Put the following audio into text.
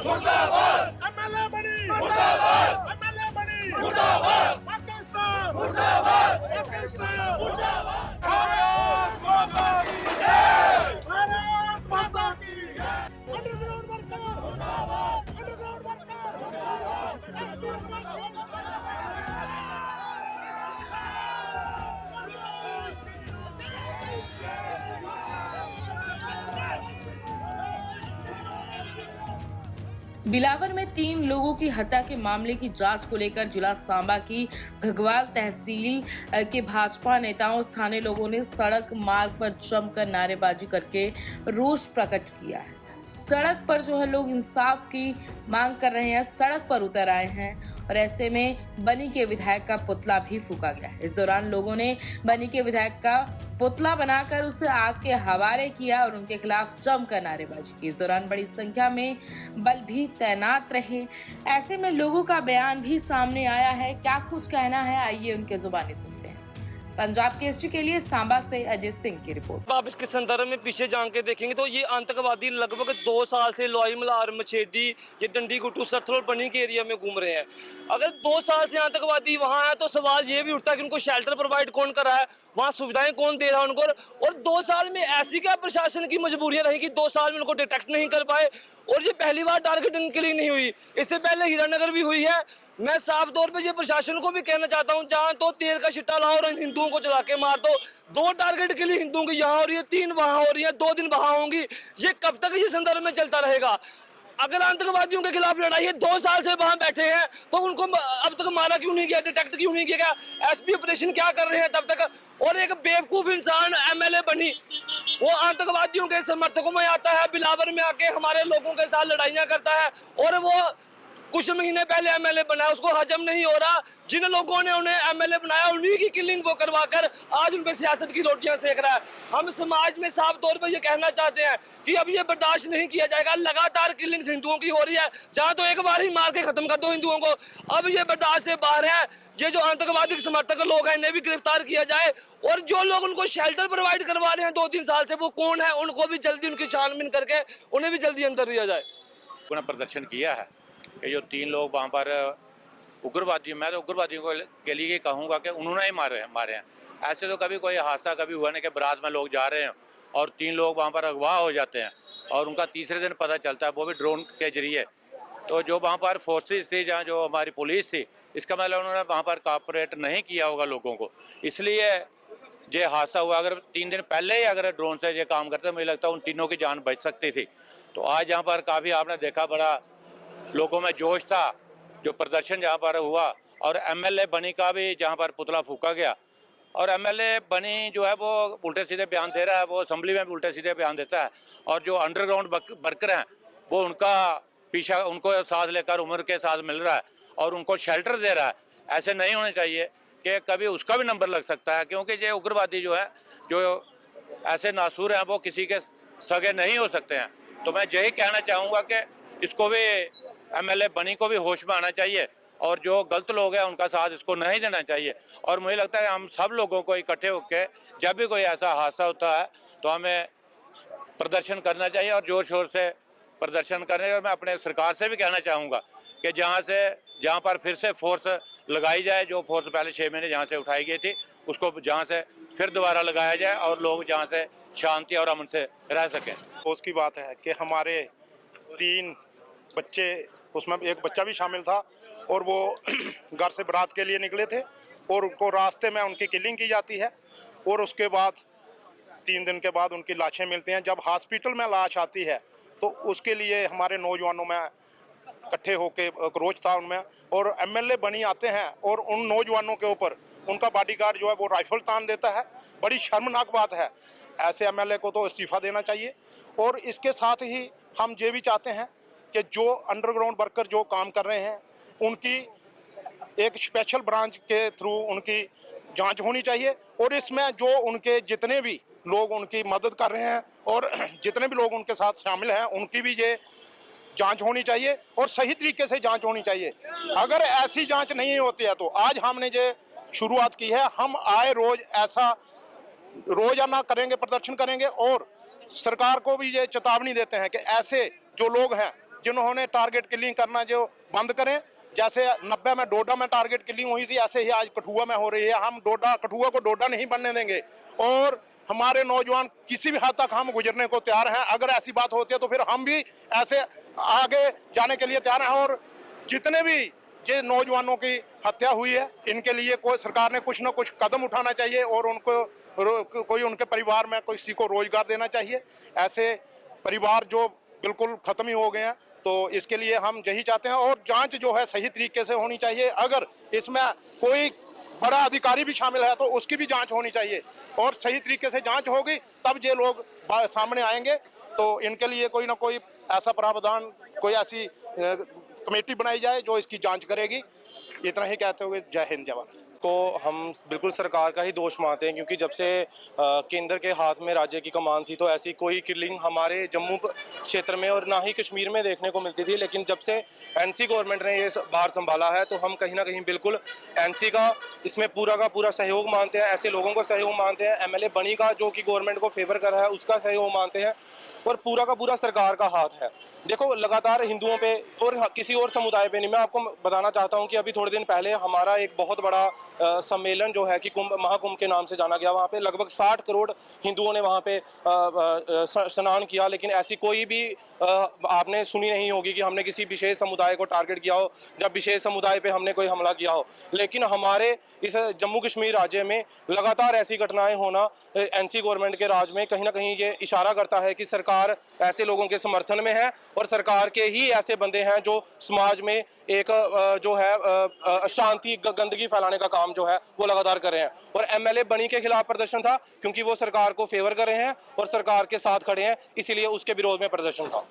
MLA बनी MLA बनी पाकिस्तान पाकिस्तान भारत माता की जय भारत माता की अंडरग्राउंड वर्कर एसपी बिलावर में 3 लोगों की हत्या के मामले की जांच को लेकर जिला सांबा की घगवाल तहसील के भाजपा नेताओं स्थानीय लोगों ने सड़क मार्ग पर जमकर नारेबाजी करके रोष प्रकट किया है। सड़क पर जो है लोग इंसाफ की मांग कर रहे हैं, सड़क पर उतर आए हैं और ऐसे में बनी के विधायक का पुतला भी फूका गया है। इस दौरान लोगों ने बनी के विधायक का पुतला बनाकर उसे आग के हवाले किया और उनके खिलाफ जमकर नारेबाजी की। इस दौरान बड़ी संख्या में बल भी तैनात रहे। ऐसे में लोगों का बयान भी सामने आया है। क्या कुछ कहना है, आइए उनके जुबानी सुनते हैं। पंजाब केसरी के लिए सांबा से अजय सिंह की रिपोर्ट। आप इसके संदर्भ में पीछे जान के देखेंगे तो ये आतंकवादी लगभग 2 साल से लोई मल्हार मछेडी ये डंडी गुट्टू सरथल और बनी के एरिया में घूम रहे हैं। अगर 2 साल से आतंकवादी वहाँ है तो सवाल ये भी उठता है कि उनको शेल्टर प्रोवाइड कौन कर रहा है, वहाँ सुविधाएं कौन दे रहा है उनको। और 2 साल में ऐसी क्या प्रशासन की मजबूरियां रही कि 2 साल में उनको डिटेक्ट नहीं कर पाए। और ये पहली बार टारगेटिंग किलिंग नहीं हुई, इससे पहले हीरानगर भी हुई है। मैं साफ तौर पे ये प्रशासन को भी कहना चाहता हूँ, जहाँ तो तेल का छिट्टा लाओ और हिंदुओं को चला के मार दो। 2 टारगेट के लिए हिंदुओं की यहाँ हो रही है, 3 वहाँ हो रही है, 2 दिन वहाँ होंगी। ये कब तक ये संदर्भ में चलता रहेगा? अगर आतंकवादियों के खिलाफ लड़ाई है, 2 साल से वहां बैठे हैं तो उनको अब तक मारा क्यों नहीं गया, डिटेक्ट क्यों नहीं किया गया? एसपी ऑपरेशन क्या कर रहे हैं तब तक? और एक बेवकूफ इंसान एमएलए बनी, वो आतंकवादियों के समर्थकों में आता है, बिलावर में आके हमारे लोगों के साथ लड़ाइयां करता है। और वो कुछ महीने पहले एमएलए बनाया, उसको हजम नहीं हो रहा। जिन लोगों ने उन्हें एमएलए बनाया उन्हीं की किलिंग वो करवाकर आज उन पे सियासत की रोटियां सेक रहा है। हम समाज में साफ तौर पे ये कहना चाहते हैं कि अब ये बर्दाश्त नहीं किया जाएगा। लगातार किलिंग्स हिंदुओं की हो रही है, जहां तो एक बार ही मार के खत्म कर दो हिंदुओं को। अब ये बर्दाश्त से बाहर है। ये जो आतंकवादी समर्थक लोग हैं इन्हें भी गिरफ्तार किया जाए और जो लोग उनको शेल्टर प्रोवाइड करवा रहे हैं 2-3 साल से, वो कौन है, उनको भी जल्दी उनकी छानबीन करके उन्हें भी जल्दी अंदर दिया जाए। उन्होंने प्रदर्शन किया है कि जो 3 लोग वहाँ पर उग्रवादी, मैं तो उग्रवादियों के लिए कहूँगा कि उन्होंने ही मारे हैं। ऐसे तो कभी कोई हादसा कभी हुआ नहीं कि बारात में लोग जा रहे हैं और 3 लोग वहाँ पर अगवा हो जाते हैं और उनका तीसरे दिन पता चलता है, वो भी ड्रोन के जरिए। तो जो वहाँ पर फोर्सेस थी, जहाँ जो हमारी पुलिस थी, इसका मतलब उन्होंने वहाँ पर कॉपरेट नहीं किया होगा लोगों को, इसलिए ये हादसा हुआ। अगर 3 दिन पहले ही अगर ड्रोन से ये काम करते, मुझे लगता है उन तीनों की जान बच सकती थी। तो आज यहाँ पर काफ़ी आपने देखा बड़ा लोगों में जोश था, जो प्रदर्शन जहाँ पर हुआ। और एमएलए बनी का भी जहाँ पर पुतला फूका गया। और एमएलए बनी जो है वो उल्टे सीधे बयान दे रहा है, वो असेंबली में भी उल्टे सीधे बयान देता है। और जो अंडरग्राउंड वर्कर हैं वो उनका पीछा, उनको साथ लेकर उम्र के साथ मिल रहा है और उनको शेल्टर दे रहा है। ऐसे नहीं होने चाहिए कि कभी उसका भी नंबर लग सकता है, क्योंकि ये उग्रवादी जो है, जो ऐसे नासूर हैं, वो किसी के सगे नहीं हो सकते हैं। तो मैं यही कहना चाहूँगा कि इसको भी एमएलए बनी को भी होश में आना चाहिए और जो गलत लोग हैं उनका साथ इसको नहीं देना चाहिए। और मुझे लगता है हम सब लोगों को इकट्ठे होकर जब भी कोई ऐसा हादसा होता है तो हमें प्रदर्शन करना चाहिए और ज़ोर शोर से प्रदर्शन करें। और मैं अपने सरकार से भी कहना चाहूँगा कि जहाँ पर फिर से फोर्स लगाई जाए, जो फोर्स पहले 6 महीने जहाँ से उठाई गई थी उसको जहाँ से फिर दोबारा लगाया जाए और लोग जहाँ से शांति और अमन से रह सकें। उसकी बात है कि हमारे 3 बच्चे, उसमें एक बच्चा भी शामिल था और वो घर से बारात के लिए निकले थे और उनको रास्ते में उनकी किलिंग की जाती है और उसके बाद 3 दिन के बाद उनकी लाशें मिलती हैं। जब हॉस्पिटल में लाश आती है तो उसके लिए हमारे नौजवानों में इकट्ठे होके क्रोच था उनमें, और एमएलए बनी आते हैं और उन नौजवानों के ऊपर उनका बॉडीगार्ड जो है वो राइफल तान देता है। बड़ी शर्मनाक बात है। ऐसे एमएलए को तो इस्तीफा देना चाहिए। और इसके साथ ही हम ये भी चाहते हैं कि जो अंडरग्राउंड वर्कर जो काम कर रहे हैं उनकी एक स्पेशल ब्रांच के थ्रू उनकी जांच होनी चाहिए और इसमें जो उनके जितने भी लोग उनकी मदद कर रहे हैं और जितने भी लोग उनके साथ शामिल हैं उनकी भी ये जांच होनी चाहिए और सही तरीके से जांच होनी चाहिए। अगर ऐसी जांच नहीं होती है तो आज हमने ये शुरुआत की है, हम आए रोज ऐसा रोजाना करेंगे, प्रदर्शन करेंगे और सरकार को भी ये चेतावनी देते हैं कि ऐसे जो लोग हैं जिन्होंने टारगेट किलिंग करना जो बंद करें। जैसे 90 में डोडा में टारगेट किलिंग हुई थी, ऐसे ही आज कठुआ में हो रही है। हम कठुआ को डोडा नहीं बनने देंगे और हमारे नौजवान किसी भी हद तक हम गुजरने को तैयार हैं। अगर ऐसी बात होती है तो फिर हम भी ऐसे आगे जाने के लिए तैयार हैं। और जितने भी ये नौजवानों की हत्या हुई है, इनके लिए कोई सरकार ने कुछ ना कुछ कदम उठाना चाहिए और उनको कोई उनके परिवार में किसी को रोजगार देना चाहिए। ऐसे परिवार जो बिल्कुल खत्म ही हो गए हैं, तो इसके लिए हम यही चाहते हैं। और जांच जो है सही तरीके से होनी चाहिए। अगर इसमें कोई बड़ा अधिकारी भी शामिल है तो उसकी भी जांच होनी चाहिए और सही तरीके से जांच होगी तब ये लोग सामने आएंगे। तो इनके लिए कोई ना कोई ऐसा प्रावधान, कोई ऐसी कमेटी बनाई जाए जो इसकी जांच करेगी। इतना ही कहते हुए जय हिंद, जय भारत। को हम बिल्कुल सरकार का ही दोष मानते हैं, क्योंकि जब से केंद्र के हाथ में राज्य की कमान थी तो ऐसी कोई किलिंग हमारे जम्मू क्षेत्र में और ना ही कश्मीर में देखने को मिलती थी। लेकिन जब से एनसी गवर्नमेंट ने ये बार संभाला है तो हम कहीं ना कहीं बिल्कुल एनसी का इसमें पूरा का पूरा सहयोग मानते हैं। ऐसे लोगों को सहयोग मानते हैं। एमएलए बनी का जो कि गवर्नमेंट को फेवर कर रहा है उसका सहयोग मानते हैं और पूरा का पूरा सरकार का हाथ है। देखो, लगातार हिंदुओं पे और किसी और समुदाय पे नहीं, मैं आपको बताना चाहता हूं कि अभी थोड़े दिन पहले हमारा एक बहुत बड़ा सम्मेलन जो है कि महाकुंभ के नाम से जाना गया, वहाँ पे लगभग 60 करोड़ हिंदुओं ने वहाँ पे स्नान किया। लेकिन ऐसी कोई भी आपने सुनी नहीं होगी कि हमने किसी विशेष समुदाय को टारगेट किया हो, जब विशेष समुदाय पे हमने कोई हमला किया हो। लेकिन हमारे इस जम्मू कश्मीर राज्य में लगातार ऐसी घटनाएं होना एनसी गवर्नमेंट के राज में कहीं ना कहीं ये इशारा करता है कि सरकार ऐसे लोगों के समर्थन में है और सरकार के ही ऐसे बंदे हैं जो समाज में एक जो है अशांति, गंदगी फैलाने का काम जो है वो लगातार कर रहे हैं। और एमएलए बनी के खिलाफ प्रदर्शन था क्योंकि वो सरकार को फेवर कर रहे हैं और सरकार के साथ खड़े हैं, इसीलिए उसके विरोध में प्रदर्शन था।